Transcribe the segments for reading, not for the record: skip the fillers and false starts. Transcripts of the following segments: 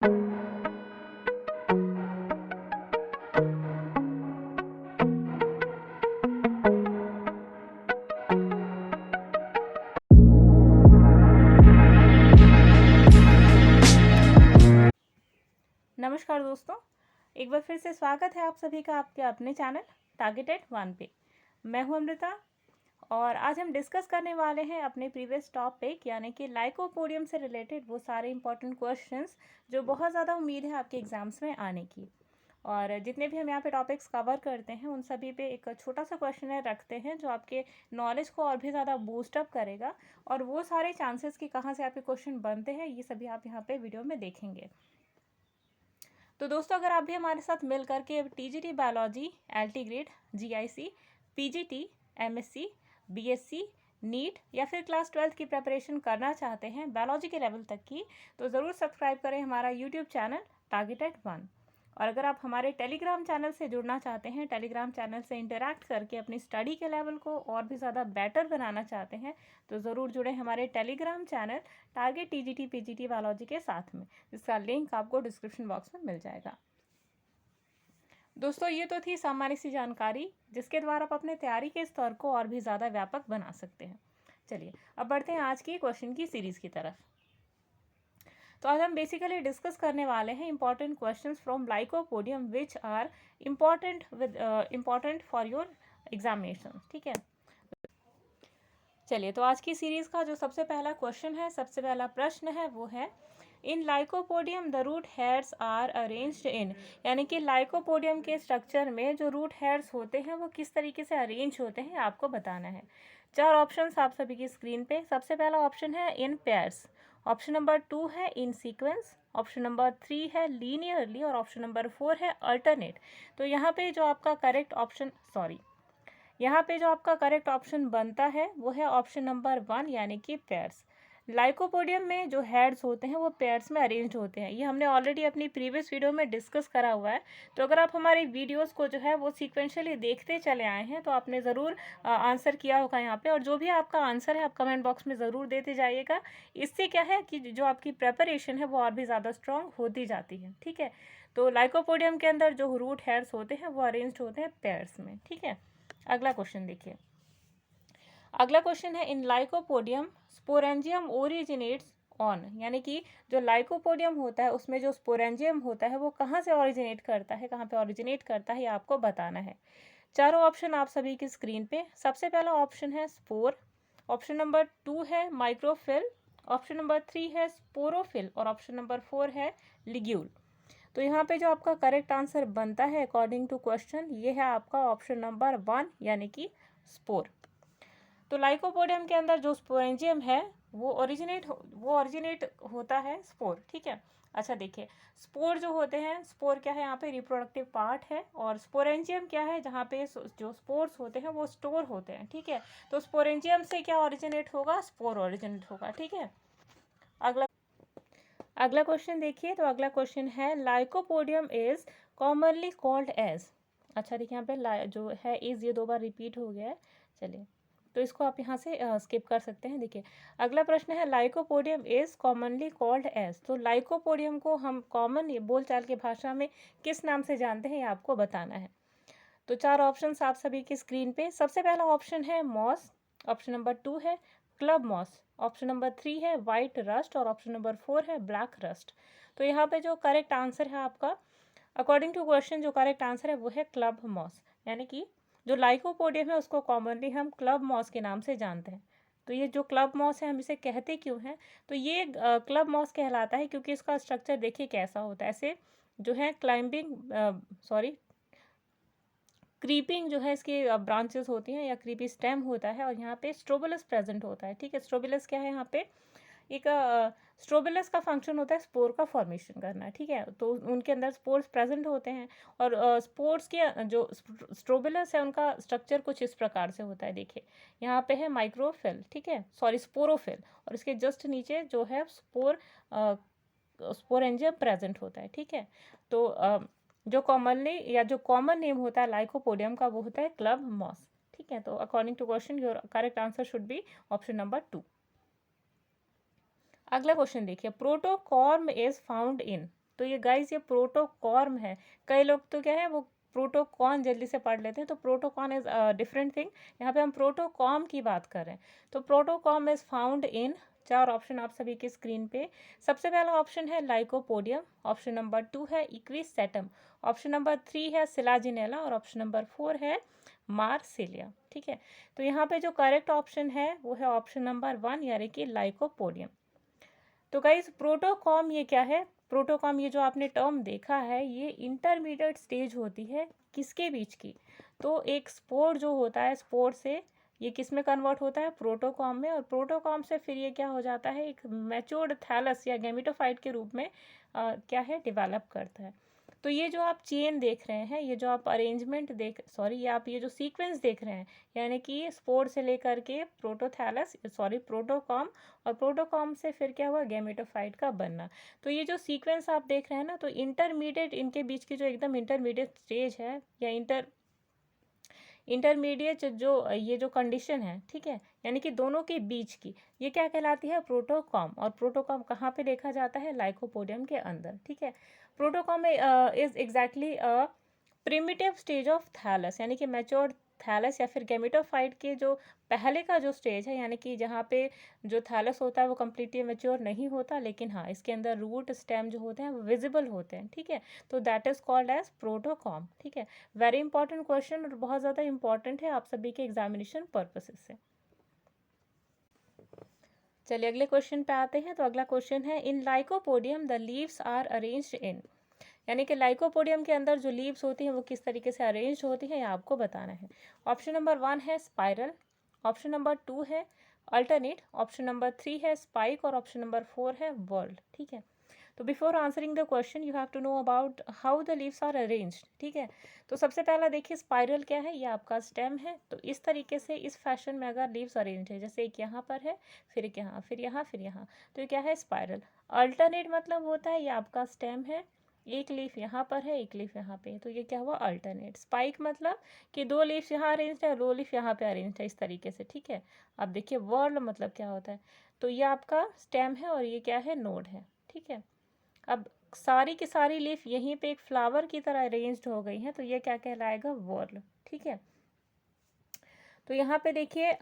नमस्कार दोस्तों, एक बार फिर से स्वागत है आप सभी का आपके अपने चैनल टारगेटेड वन पे। मैं हूं अमृता और आज हम डिस्कस करने वाले हैं अपने प्रीवियस टॉपिक यानी कि लाइकोपोडियम से रिलेटेड वो सारे इंपॉर्टेंट क्वेश्चंस जो बहुत ज़्यादा उम्मीद है आपके एग्जाम्स में आने की। और जितने भी हम यहाँ पे टॉपिक्स कवर करते हैं उन सभी पे एक छोटा सा क्वेश्चन रखते हैं जो आपके नॉलेज को और भी ज़्यादा बूस्टअप करेगा, और वो सारे चांसेस कि कहाँ से आपके क्वेश्चन बनते हैं ये सभी आप यहाँ पे वीडियो में देखेंगे। तो दोस्तों, अगर आप भी हमारे साथ मिल करके TGT biology, LT grade, GIC, PGT, MSc, BSc, NEET या फिर क्लास 12 की प्रिपरेशन करना चाहते हैं बायोलॉजी के लेवल तक की, तो ज़रूर सब्सक्राइब करें हमारा यूट्यूब चैनल टारगेटेड वन। और अगर आप हमारे टेलीग्राम चैनल से जुड़ना चाहते हैं, टेलीग्राम चैनल से इंटरैक्ट करके अपनी स्टडी के लेवल को और भी ज़्यादा बेटर बनाना चाहते हैं, तो ज़रूर जुड़ें हमारे Telegram channel target TGT PGT biology के साथ में, जिसका लिंक आपको डिस्क्रिप्शन बॉक्स में मिल जाएगा। दोस्तों, ये तो थी सामान्य सी जानकारी जिसके द्वारा आप अपने तैयारी के स्तर को और भी ज़्यादा व्यापक बना सकते हैं। चलिए अब बढ़ते हैं आज की क्वेश्चन की सीरीज़ की तरफ। तो आज हम बेसिकली डिस्कस करने वाले हैं important questions from lycopodium which are important for your examination. ठीक है, चलिए तो आज की सीरीज का जो सबसे पहला क्वेश्चन है, सबसे पहला प्रश्न है, वो है in lycopodium the root heads are arranged in, यानी कि लाइकोपोडियम के स्ट्रक्चर में जो रूट हेड्स होते हैं वो किस तरीके से अरेंज होते हैं आपको बताना है। चार ऑप्शंस आप सभी की स्क्रीन पे। सबसे पहला ऑप्शन है इन पेयर्स, ऑप्शन नंबर 2 है इन सीक्वेंस, ऑप्शन नंबर 3 है लीनियरली और ऑप्शन नंबर 4 है अल्टरनेट। तो यहाँ पे जो आपका करेक्ट ऑप्शन बनता है वो है ऑप्शन नंबर 1 यानी कि पेयर्स। लाइकोपोडियम में जो हेड्स होते हैं वो पेयर्स में अरेंज्ड होते हैं। ये हमने ऑलरेडी अपनी प्रीवियस वीडियो में डिस्कस करा हुआ है। तो अगर आप हमारी वीडियोस को जो है वो सीक्वेंशियली देखते चले आए हैं तो आपने ज़रूर आंसर किया होगा यहाँ पे, और जो भी आपका आंसर है आप कमेंट बॉक्स में ज़रूर देते जाइएगा। इससे क्या है कि जो आपकी प्रेपरेशन है वो और भी ज़्यादा स्ट्रॉन्ग होती जाती है। ठीक है, तो लाइकोपोडियम के अंदर जो रूट हेड्स होते हैं वो अरेंज्ड होते हैं पेयर्स में। ठीक है, अगला क्वेश्चन देखिए। अगला क्वेश्चन है in lycopodium sporangium originates on, यानी कि जो लाइकोपोडियम होता है उसमें जो स्पोरेंजियम होता है वो कहाँ से ओरिजिनेट करता है, कहाँ पे ओरिजिनेट करता है, ये आपको बताना है। चारों ऑप्शन आप सभी की स्क्रीन पे। सबसे पहला ऑप्शन है स्पोर, ऑप्शन नंबर 2 है माइक्रोफिल, ऑप्शन नंबर 3 है स्पोरोफिल और ऑप्शन नंबर 4 है लिग्यूल। तो यहाँ पे जो आपका करेक्ट आंसर बनता है अकॉर्डिंग टू क्वेश्चन, ये है आपका ऑप्शन नंबर 1 यानी कि स्पोर। तो लाइकोपोडियम के अंदर जो स्पोरेंजियम है वो ओरिजिनेट होता है स्पोर। ठीक है, अच्छा देखिए, स्पोर जो होते हैं, स्पोर क्या है यहाँ पे रिप्रोडक्टिव पार्ट है, और स्पोरेंजियम क्या है जहाँ पे जो स्पोर्स होते हैं वो स्टोर होते हैं। ठीक है, तो स्पोरेंजियम से क्या ओरिजिनेट होगा, स्पोर ओरिजिनेट होगा। ठीक है, अगला क्वेश्चन देखिए। तो अगला क्वेश्चन है lycopodium is commonly called as. अच्छा देखिए, यहाँ पे जो है इज ये 2 बार रिपीट हो गया है। चलिए, तो इसको आप यहाँ से स्किप कर सकते हैं। देखिए, अगला प्रश्न है lycopodium is commonly called as. तो लाइकोपोडियम को हम कॉमन बोलचाल की भाषा में किस नाम से जानते हैं ये आपको बताना है। तो चार ऑप्शंस आप सभी की स्क्रीन पे। सबसे पहला ऑप्शन है मॉस, ऑप्शन नंबर 2 है क्लब मॉस, ऑप्शन नंबर 3 है वाइट रस्ट और ऑप्शन नंबर 4 है ब्लैक रस्ट। तो यहाँ पे जो करेक्ट आंसर है आपका अकॉर्डिंग टू क्वेश्चन, जो करेक्ट आंसर है वो है क्लब मॉस, यानी कि जो लाइकोपोडियम है उसको कॉमनली हम क्लब मॉस के नाम से जानते हैं। तो ये जो क्लब मॉस है हम इसे कहते क्यों हैं, तो ये क्लब मॉस कहलाता है क्योंकि इसका स्ट्रक्चर देखिए कैसा होता है। ऐसे जो है क्रीपिंग जो है इसकी ब्रांचेस होती हैं या क्रीपी स्टेम होता है, और यहाँ पे स्ट्रोबिलस प्रेजेंट होता है। ठीक है, स्ट्रोबिलस क्या है यहाँ पे, एक स्ट्रोबिलस का फंक्शन होता है स्पोर का फॉर्मेशन करना। ठीक है, तो उनके अंदर स्पोर्स प्रेजेंट होते हैं, और स्पोर्स के जो स्ट्रोबिलस है उनका स्ट्रक्चर कुछ इस प्रकार से होता है। देखिए, यहाँ पे है माइक्रोफिल, ठीक है, स्पोरोफिल, और इसके जस्ट नीचे जो है स्पोरेंजियम प्रेजेंट होता है। ठीक है, तो जो कॉमन नेम होता है लाइकोपोडियम का वो होता है क्लब मॉस। ठीक है, तो according to question your correct answer should be option number 2। अगला क्वेश्चन देखिए, प्रोटोकॉर्म इज फाउंड इन। तो ये गाइस ये प्रोटोकॉर्म है। कई लोग तो क्या है वो प्रोटोकॉन जल्दी से पढ़ लेते हैं, तो प्रोटोकॉन इज डिफरेंट थिंग। यहाँ पे हम प्रोटोकॉम की बात कर रहे हैं। तो प्रोटोकॉम इज फाउंड इन, चार ऑप्शन आप सभी के स्क्रीन पे। सबसे पहला ऑप्शन है लाइकोपोडियम, ऑप्शन नंबर 2 है इक्विसेटम, ऑप्शन नंबर 3 है सिलाजिनेला और ऑप्शन नंबर 4 है मार्सिलिया। ठीक है, तो यहाँ पे जो करेक्ट ऑप्शन है वो है ऑप्शन नंबर 1 यानी कि लाइकोपोडियम। तो गाइस प्रोटोकॉम ये क्या है? प्रोटोकॉम ये जो आपने टर्म देखा है ये इंटरमीडिएट स्टेज होती है किसके बीच की? तो एक स्पोर जो होता है, स्पोर से ये किस में कन्वर्ट होता है? प्रोटोकॉम में, और प्रोटोकॉम से फिर ये क्या हो जाता है, एक मैच्योर्ड थैलस या गैमेटोफाइट के रूप में क्या है, डेवलप करता है। तो ये जो आप चेन देख रहे हैं, ये जो आप अरेंजमेंट ये आप ये जो सीक्वेंस देख रहे हैं, यानी कि स्पोर से लेकर के प्रोटोथैलस प्रोटोकॉम, और प्रोटोकॉम से फिर क्या हुआ, गैमेटोफाइट का बनना। तो ये जो सीक्वेंस आप देख रहे हैं ना, तो इंटरमीडिएट इनके बीच की जो एकदम इंटरमीडिएट स्टेज है या इंटरमीडिएट जो ये जो कंडीशन है, ठीक है, यानी कि दोनों के बीच की, ये क्या कहलाती है, प्रोटोकॉम। और प्रोटोकॉम कहाँ पे देखा जाता है? लाइकोपोडियम के अंदर। ठीक है, protocorm is exactly a primitive stage of thallus, यानी कि मैच्योर्ड थैलस या फिर गैमेटोफाइट के जो पहले का जो स्टेज है, यानी कि जहाँ पे जो थैलस होता है वो कम्प्लीटली मैच्योर नहीं होता, लेकिन हाँ इसके अंदर रूट स्टेम जो होते हैं वो विजिबल होते हैं। ठीक है, तो दैट इज कॉल्ड एज प्रोटोकॉम। ठीक है, वेरी इंपॉर्टेंट क्वेश्चन और बहुत ज़्यादा इंपॉर्टेंट है आप सभी के एग्जामिनेशन पर्पसेस से। चलिए अगले क्वेश्चन पे आते हैं। तो अगला क्वेश्चन है, in lycopodium the leaves are arranged in, यानी कि लाइकोपोडियम के अंदर जो लीव्स होती हैं वो किस तरीके से अरेंज होती हैं, ये आपको बताना है। ऑप्शन नंबर 1 है स्पाइरल, ऑप्शन नंबर 2 है अल्टरनेट, ऑप्शन नंबर 3 है स्पाइक और ऑप्शन नंबर 4 है वर्ल्ड। ठीक है, तो before answering the question you have to know about how the leaves are arranged. ठीक है, तो सबसे पहला देखिए स्पाइरल क्या है, ये आपका स्टेम है। तो इस तरीके से इस फैशन में अगर लीव्स अरेंज है, जैसे एक यहाँ पर है, फिर एक यहाँ, फिर यहाँ, फिर यहाँ, तो ये क्या है, स्पाइरल। अल्टरनेट मतलब होता है ये आपका स्टेम है, एक लीफ यहाँ पर है, एक लीफ यहाँ पे है, तो ये क्या हुआ, अल्टरनेट। स्पाइक मतलब कि दो लीफ यहाँ अरेंज्ड है, दो लीफ यहाँ पे अरेंज्ड है, इस तरीके से। ठीक है, अब देखिए वर्ल्ड मतलब क्या होता है, तो ये आपका स्टेम है और ये क्या है, नोड है। ठीक है, अब सारी की सारी लीफ यहीं पे एक फ्लावर की तरह अरेंज्ड हो गई हैं, तो ये क्या कहलाएगा, वर्ल। ठीक है, तो यहाँ पे देखिए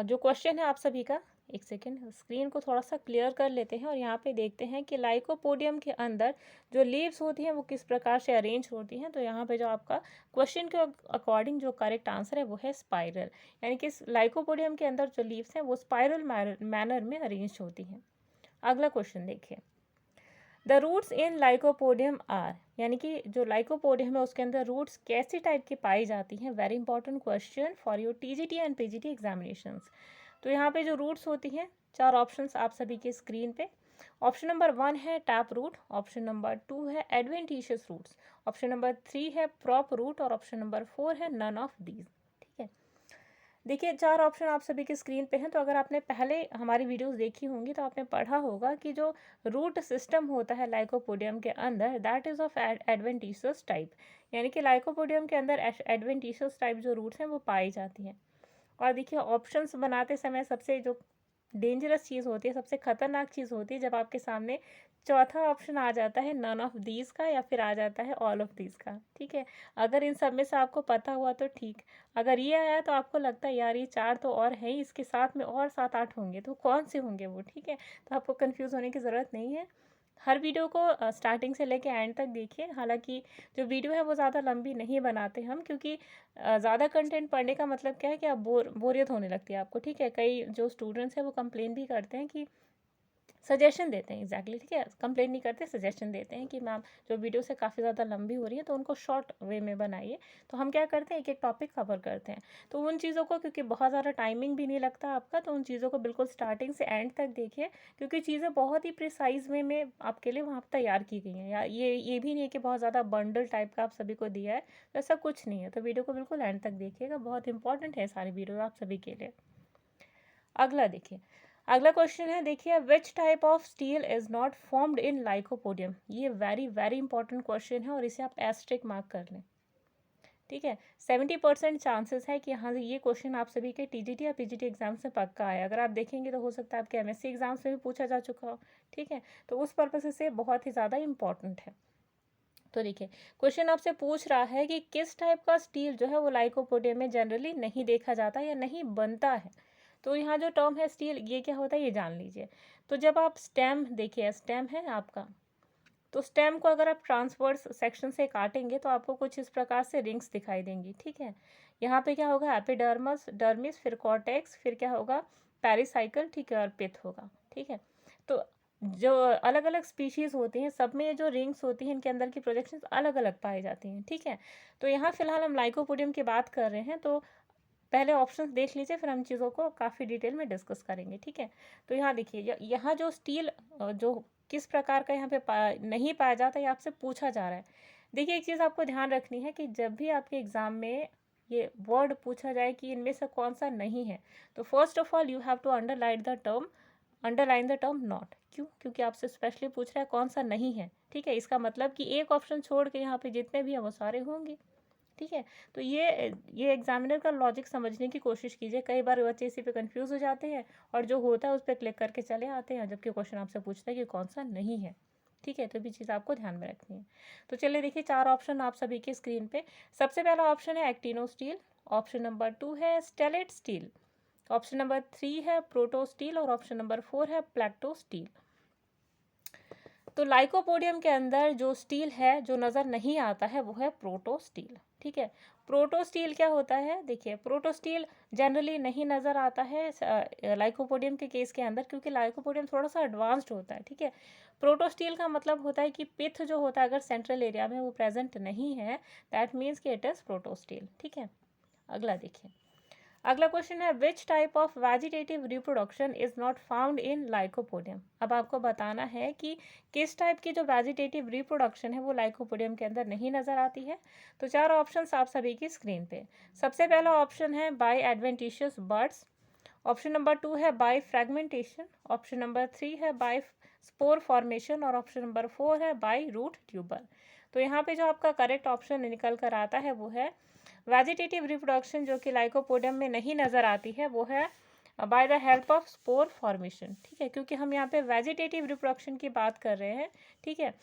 जो क्वेश्चन है आप सभी का, एक सेकेंड स्क्रीन को थोड़ा सा क्लियर कर लेते हैं और यहाँ पे देखते हैं कि लाइकोपोडियम के अंदर जो लीव्स होती हैं वो किस प्रकार से अरेंज होती हैं। तो यहाँ पे जो आपका क्वेश्चन के अकॉर्डिंग जो करेक्ट आंसर है वो है स्पाइरल, यानी कि लाइकोपोडियम के अंदर जो लीव्स हैं वो स्पाइरल मैनर में अरेंज होती हैं। अगला क्वेश्चन देखिए, the roots in lycopodium are, यानी कि जो लाइकोपोडियम है उसके अंदर रूट्स कैसी टाइप की पाई जाती हैं। Very important question for your TGT and PGT examinations. तो यहाँ पे जो रूट्स होती हैं, चार ऑप्शंस आप सभी के स्क्रीन पे। ऑप्शन नंबर 1 है टैप रूट, ऑप्शन नंबर 2 है एडवेंटिशियस रूट्स, ऑप्शन नंबर 3 है प्रॉप रूट और ऑप्शन नंबर 4 है नन ऑफ दीज। ठीक है, देखिए चार ऑप्शन आप सभी के स्क्रीन पे हैं। तो अगर आपने पहले हमारी वीडियोस देखी होंगी तो आपने पढ़ा होगा कि जो रूट सिस्टम होता है लाइकोपोडियम के अंदर, that is of adventitious type, यानी कि लाइकोपोडियम के अंदर एडवेंटिशियस टाइप जो रूट्स हैं वो पाई जाती हैं। और देखिए ऑप्शंस बनाते समय सबसे जो डेंजरस चीज़ होती है, सबसे खतरनाक चीज़ होती है जब आपके सामने चौथा ऑप्शन आ जाता है नन ऑफ दीज का या फिर आ जाता है ऑल ऑफ दीज का। ठीक है, अगर इन सब में से आपको पता हुआ तो ठीक, अगर ये आया तो आपको लगता है यार ये चार तो और है ही, इसके साथ में और 7-8 होंगे, तो कौन से होंगे वो। ठीक है, तो आपको कंफ्यूज होने की ज़रूरत नहीं है। हर वीडियो को स्टार्टिंग से लेके एंड तक देखिए। हालांकि जो वीडियो है वो ज़्यादा लंबी नहीं बनाते हम, क्योंकि ज़्यादा कंटेंट पढ़ने का मतलब क्या है कि आप बोरियत होने लगती है आपको। ठीक है, कई जो स्टूडेंट्स हैं वो कंप्लेन भी करते हैं कि सजेशन देते हैं, एग्जैक्टली ठीक है, कंप्लेन नहीं करते, सजेशन देते हैं कि मैम जो वीडियो से काफ़ी ज़्यादा लंबी हो रही है तो उनको शॉर्ट वे में बनाइए। तो हम क्या करते हैं, एक एक टॉपिक कवर करते हैं। तो उन चीज़ों को, क्योंकि बहुत ज़्यादा टाइमिंग भी नहीं लगता आपका, तो उन चीज़ों को बिल्कुल स्टार्टिंग से एंड तक देखिए, क्योंकि चीज़ें बहुत ही प्रिसाइज वे में आपके लिए वहाँ पर तैयार की गई हैं। या ये भी नहीं है कि बहुत ज़्यादा बंडल टाइप का आप सभी को दिया है, तो ऐसा कुछ नहीं है। तो वीडियो को बिल्कुल एंड तक देखिएगा, बहुत इंपॉर्टेंट है सारी वीडियो आप सभी के लिए। अगला देखिए, अगला क्वेश्चन है, देखिए which type of steel is not formed in lycopodium. ये वेरी वेरी इंपॉर्टेंट क्वेश्चन है और इसे आप एस्ट्रिक मार्क कर लें। ठीक है। 70% चांसेस है कि यहाँ से ये क्वेश्चन आप सभी के टीजीटी या पीजीटी एग्जाम से पक्का आए। अगर आप देखेंगे तो हो सकता है आपके एमएससी एग्जाम्स में भी पूछा जा चुका हो, ठीक है। तो उस पर्पज से बहुत ही ज़्यादा इंपॉर्टेंट है। तो देखिए क्वेश्चन आपसे पूछ रहा है कि किस टाइप का स्टील जो है वो लाइकोपोडियम में जनरली नहीं देखा जाता या नहीं बनता है। तो यहाँ जो टर्म है स्टील, ये क्या होता है ये जान लीजिए। तो जब आप स्टेम देखिए, स्टेम है आपका, तो स्टेम को अगर आप ट्रांसवर्स सेक्शन से काटेंगे तो आपको कुछ इस प्रकार से रिंग्स दिखाई देंगी, ठीक है। यहाँ पे क्या होगा, एपिडर्मस, डर्मिस, फिर कॉर्टेक्स, फिर क्या होगा, पेरिसाइकल, ठीक है, और पिथ होगा, ठीक है। तो जो अलग अलग स्पीशीज़ होती हैं सब में ये जो रिंग्स होती हैं इनके अंदर की प्रोजेक्शंस अलग अलग पाई जाती हैं, ठीक है। तो यहाँ फिलहाल हम लाइकोपोडियम की बात कर रहे हैं, तो पहले ऑप्शंस देख लीजिए, फिर हम चीज़ों को काफ़ी डिटेल में डिस्कस करेंगे, ठीक है। तो यहाँ देखिए, यहाँ जो स्टील जो किस प्रकार का यहाँ पे नहीं पाया जाता, ये आपसे पूछा जा रहा है। देखिए एक चीज़ आपको ध्यान रखनी है कि जब भी आपके एग्ज़ाम में ये वर्ड पूछा जाए कि इनमें से कौन सा नहीं है, तो first of all you have to underline the term not. क्यों? क्योंकि आपसे स्पेशली पूछ रहा है कौन सा नहीं है, ठीक है। इसका मतलब कि एक ऑप्शन छोड़ के यहाँ पे जितने भी हैं वो सारे होंगे, ठीक है। तो ये एग्जामिनर का लॉजिक समझने की कोशिश कीजिए। कई बार बच्चे इसी पे कंफ्यूज हो जाते हैं और जो होता है उस पर क्लिक करके चले आते हैं, जबकि क्वेश्चन आपसे पूछता है कि कौन सा नहीं है, ठीक है। तो भी चीज़ आपको ध्यान में रखनी है। तो चलिए देखिए 4 ऑप्शन आप सभी के स्क्रीन पे। सबसे पहला ऑप्शन है एक्टिनो स्टील, ऑप्शन नंबर 2 है स्टेलेट स्टील, ऑप्शन नंबर 3 है प्रोटो स्टील और ऑप्शन नंबर 4 है प्लेक्टो स्टील। तो लाइकोपोडियम के अंदर जो स्टील है जो नज़र नहीं आता है वो है प्रोटो स्टील, ठीक है। प्रोटो स्टील क्या होता है, देखिए प्रोटो स्टील जनरली नहीं नज़र आता है लाइकोपोडियम के केस के अंदर, क्योंकि लाइकोपोडियम थोड़ा सा एडवांस्ड होता है, ठीक है। प्रोटो स्टील का मतलब होता है कि पिथ जो होता है अगर सेंट्रल एरिया में वो प्रेजेंट नहीं है, दैट मीन्स कि इट इज़ प्रोटो स्टील, ठीक है। अगला देखिए, अगला क्वेश्चन है which type of vegetative reproduction is not found in lycopodium. अब आपको बताना है कि किस टाइप की जो वेजिटेटिव रिप्रोडक्शन है वो लाइकोपोडियम के अंदर नहीं नजर आती है। तो 4 ऑप्शंस आप सभी की स्क्रीन पे। सबसे पहला ऑप्शन है by adventitious birds, option number 2 है बाय फ्रेगमेंटेशन, ऑप्शन नंबर 3 है बाय स्पोर फॉर्मेशन और ऑप्शन नंबर 4 है बाय रूट ट्यूबर। तो यहाँ पे जो आपका करेक्ट ऑप्शन निकल कर आता है वो है वेजिटेटिव रिप्रोडक्शन, जो कि लाइकोपोडियम में नहीं नज़र आती है, वो है by the help of spore formation, ठीक है। क्योंकि हम यहाँ पे वेजिटेटिव रिप्रोडक्शन की बात कर रहे हैं, ठीक है।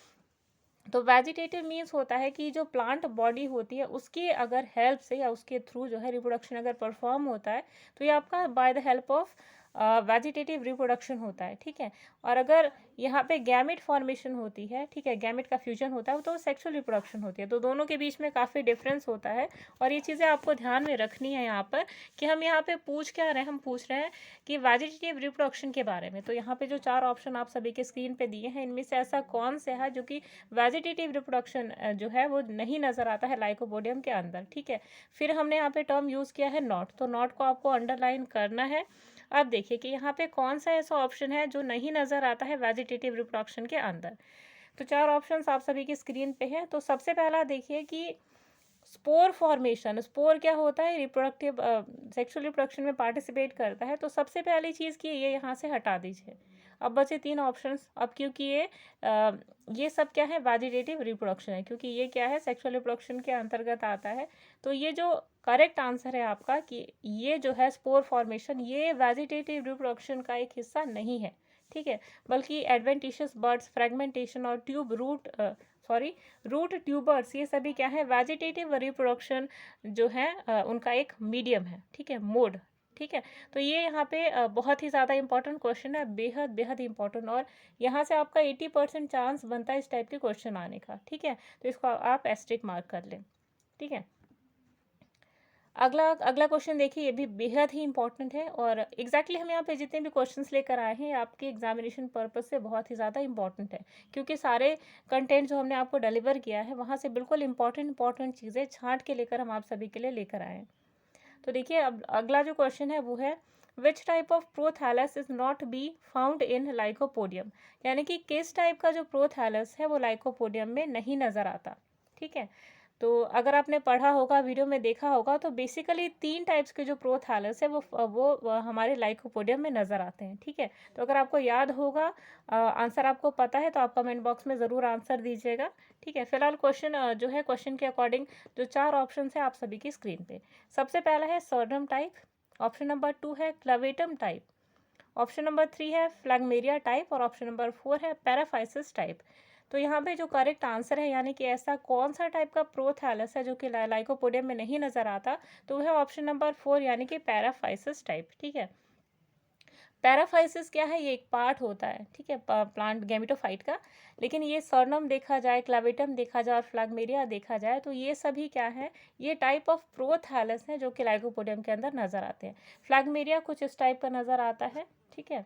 तो वेजिटेटिव मीन्स होता है कि जो प्लांट बॉडी होती है उसकी अगर हेल्प से या उसके थ्रू जो है रिप्रोडक्शन अगर परफॉर्म होता है तो ये आपका by the help of vegetative reproduction होता है, ठीक है। और अगर यहाँ पे गैमेट फॉर्मेशन होती है, ठीक है, गैमेट का फ्यूजन होता है तो सेक्सुअल रिप्रोडक्शन होती है। तो दोनों के बीच में काफ़ी डिफरेंस होता है और ये चीज़ें आपको ध्यान में रखनी है यहाँ पर कि हम यहाँ पे पूछ क्या रहे हैं, हम पूछ रहे हैं कि वेजिटेटिव रिप्रोडक्शन के बारे में। तो यहाँ पे जो 4 ऑप्शन आप सभी के स्क्रीन पे दिए हैं इनमें से ऐसा कौन से है जो कि वेजिटेटिव रिप्रोडक्शन जो है वो नहीं नज़र आता है लाइकोपोडियम के अंदर, ठीक है। फिर हमने यहाँ पे टर्म यूज़ किया है नॉट, तो नॉट को आपको अंडरलाइन करना है। अब देखिए कि यहाँ पे कौन सा ऐसा ऑप्शन है जो नहीं नज़र आता है वेजिटेटिव रिप्रोडक्शन के अंदर। तो 4 ऑप्शंस आप सभी की स्क्रीन पे हैं। तो सबसे पहला देखिए कि स्पोर फॉर्मेशन, स्पोर क्या होता है, रिप्रोडक्टिव सेक्सुअल रिप्रोडक्शन में पार्टिसिपेट करता है। तो सबसे पहली चीज़ कि ये यहाँ से हटा दीजिए। अब बचे 3 ऑप्शंस। अब क्योंकि ये सब क्या है, वेजिटेटिव रिप्रोडक्शन है, क्योंकि ये क्या है सेक्सुअल रिप्रोडक्शन के अंतर्गत आता है। तो ये जो करेक्ट आंसर है आपका कि ये जो है स्पोर फॉर्मेशन, ये वेजिटेटिव रिप्रोडक्शन का एक हिस्सा नहीं है, ठीक है। बल्कि एडवेंटिशियस बर्ड्स, फ्रेगमेंटेशन और रूट ट्यूबर्स, ये सभी क्या है, वेजिटेटिव रिप्रोडक्शन जो है उनका एक मीडियम है, ठीक है, मोड, ठीक है। तो ये यहाँ पे बहुत ही ज़्यादा इंपॉर्टेंट क्वेश्चन है, बेहद बेहद इंपॉर्टेंट, और यहाँ से आपका 80% चांस बनता है इस टाइप के क्वेश्चन आने का, ठीक है। तो इसको आप एस्टेरिक मार्क कर लें, ठीक है। अगला क्वेश्चन देखिए, ये भी बेहद ही इंपॉर्टेंट है और एग्जैक्टली हम यहाँ पे जितने भी क्वेश्चंस लेकर आए हैं आपके एग्जामिनेशन पर्पस से बहुत ही ज़्यादा इंपॉर्टेंट है, क्योंकि सारे कंटेंट जो हमने आपको डिलीवर किया है वहाँ से बिल्कुल इंपॉर्टेंट चीज़ें छांट के लेकर हम आप सभी के लिए लेकर आए हैं। तो देखिए अब अगला जो क्वेश्चन है वो है which type of prothallus is not be found in lycopodium, यानी कि किस टाइप का जो प्रोथैलस है वो लाइकोपोडियम में नहीं नज़र आता, ठीक है। तो अगर आपने पढ़ा होगा, वीडियो में देखा होगा, तो बेसिकली 3 टाइप्स के जो प्रोथैलस है वो हमारे लाइकोपोडियम में नज़र आते हैं, ठीक है। तो अगर आपको याद होगा, आंसर आपको पता है, तो आप कमेंट बॉक्स में ज़रूर आंसर दीजिएगा, ठीक है। फिलहाल क्वेश्चन जो है, क्वेश्चन के अकॉर्डिंग जो 4 ऑप्शन है आप सभी की स्क्रीन पे। सबसे पहला है सर्नम टाइप, ऑप्शन नंबर 2 है क्लवेटम टाइप, ऑप्शन नंबर 3 है फ्लैगमेरिया टाइप और ऑप्शन नंबर 4 है पैराफाइसिस टाइप। तो यहाँ पे जो करेक्ट आंसर है, यानी कि ऐसा कौन सा टाइप का प्रोथैलस है जो कि लाइकोपोडियम में नहीं नजर आता, तो वह ऑप्शन नंबर 4 यानी कि पैराफाइसिस टाइप, ठीक है। पैराफाइसिस क्या है? ये एक पार्ट होता है, ठीक है, प्लांट गैमेटोफाइट का। लेकिन ये सर्नम देखा जाए, क्लावेटम देखा जाए और फ्लैगमेरिया देखा जाए, तो ये सभी क्या है? ये टाइप ऑफ प्रोथैलस हैं जो कि लाइकोपोडियम के अंदर नजर आते हैं। फ्लैगमेरिया कुछ इस टाइप का नजर आता है, ठीक है,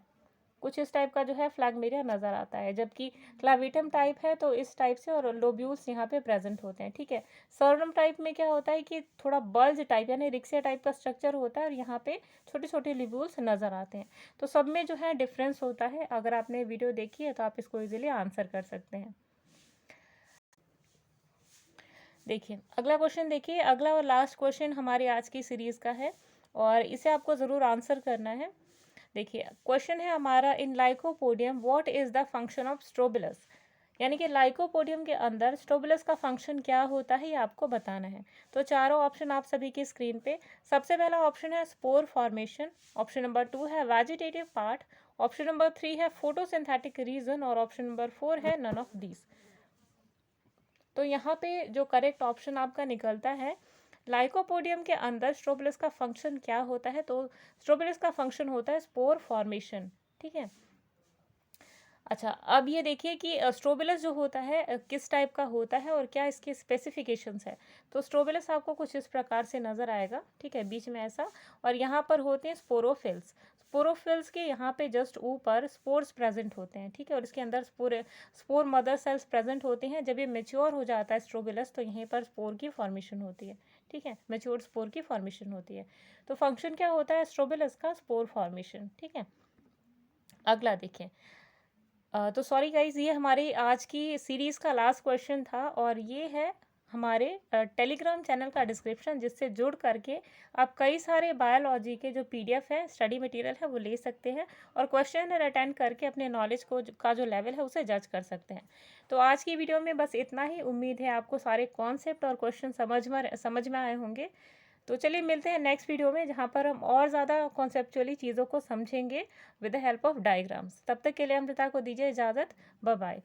कुछ इस टाइप का जो है फ्लैगमेरिया नज़र आता है, जबकि क्लाविटम टाइप है तो इस टाइप से, और लोब्यूल्स यहाँ पे प्रेजेंट होते हैं, ठीक है। सर्नम टाइप में क्या होता है कि थोड़ा बल्ज टाइप यानी रिक्सिया टाइप का स्ट्रक्चर होता है और यहाँ पे छोटे छोटे लिब्यूल्स नज़र आते हैं। तो सब में जो है डिफरेंस होता है। अगर आपने वीडियो देखी है तो आप इसको इजीली आंसर कर सकते हैं। देखिए अगला क्वेश्चन, देखिए अगला और लास्ट क्वेश्चन हमारी आज की सीरीज़ का है और इसे आपको ज़रूर आंसर करना है। देखिए क्वेश्चन है हमारा, in lycopodium what is the function of strobilus, यानी कि लाइकोपोडियम के अंदर स्ट्रोबिलस का फंक्शन क्या होता है ये आपको बताना है। तो चारों ऑप्शन आप सभी की स्क्रीन पे। सबसे पहला ऑप्शन है स्पोर फॉर्मेशन, ऑप्शन नंबर 2 है वेजिटेटिव पार्ट, ऑप्शन नंबर 3 है फोटोसिंथेटिक रीजन और ऑप्शन नंबर 4 है नन ऑफ दीज। तो यहाँ पे जो करेक्ट ऑप्शन आपका निकलता है, लाइकोपोडियम के अंदर स्ट्रोबिलस का फंक्शन क्या होता है, तो स्ट्रोबिलस का फंक्शन होता है स्पोर फॉर्मेशन, ठीक है। अच्छा, अब ये देखिए कि स्ट्रोबिलस जो होता है किस टाइप का होता है और क्या इसके स्पेसिफिकेशंस है। तो स्ट्रोबिलस आपको कुछ इस प्रकार से नज़र आएगा, ठीक है, बीच में ऐसा, और यहाँ पर होते हैं स्पोरोफिल्स। स्पोरोफिल्स के यहाँ पे जस्ट ऊपर स्पोर्स प्रेजेंट होते हैं, ठीक है, और इसके अंदर स्पोर मदर सेल्स प्रेजेंट होते हैं। जब ये मेच्योर हो जाता है स्ट्रोबिलस, तो यहीं पर स्पोर की फॉर्मेशन होती है, ठीक है, मेच्योर स्पोर की फॉर्मेशन होती है। तो फंक्शन क्या होता है स्ट्रोबिलस का? स्पोर फॉर्मेशन, ठीक है। अगला देखिए, तो सॉरी गाइज, ये हमारी आज की सीरीज़ का लास्ट क्वेश्चन था और ये है हमारे टेलीग्राम चैनल का डिस्क्रिप्शन, जिससे जुड़ करके आप कई सारे बायोलॉजी के जो पीडीएफ है, स्टडी मटेरियल है, वो ले सकते हैं और क्वेश्चन अटेंड करके अपने नॉलेज का जो लेवल है उसे जज कर सकते हैं। तो आज की वीडियो में बस इतना ही। उम्मीद है आपको सारे कॉन्सेप्ट और क्वेश्चन समझ में आए होंगे। तो चलिए मिलते हैं नेक्स्ट वीडियो में, जहाँ पर हम और ज़्यादा कॉन्सेप्चुअली चीज़ों को समझेंगे with the help of diagrams. तब तक के लिए अमृता को दीजिए इजाज़त। Bye bye.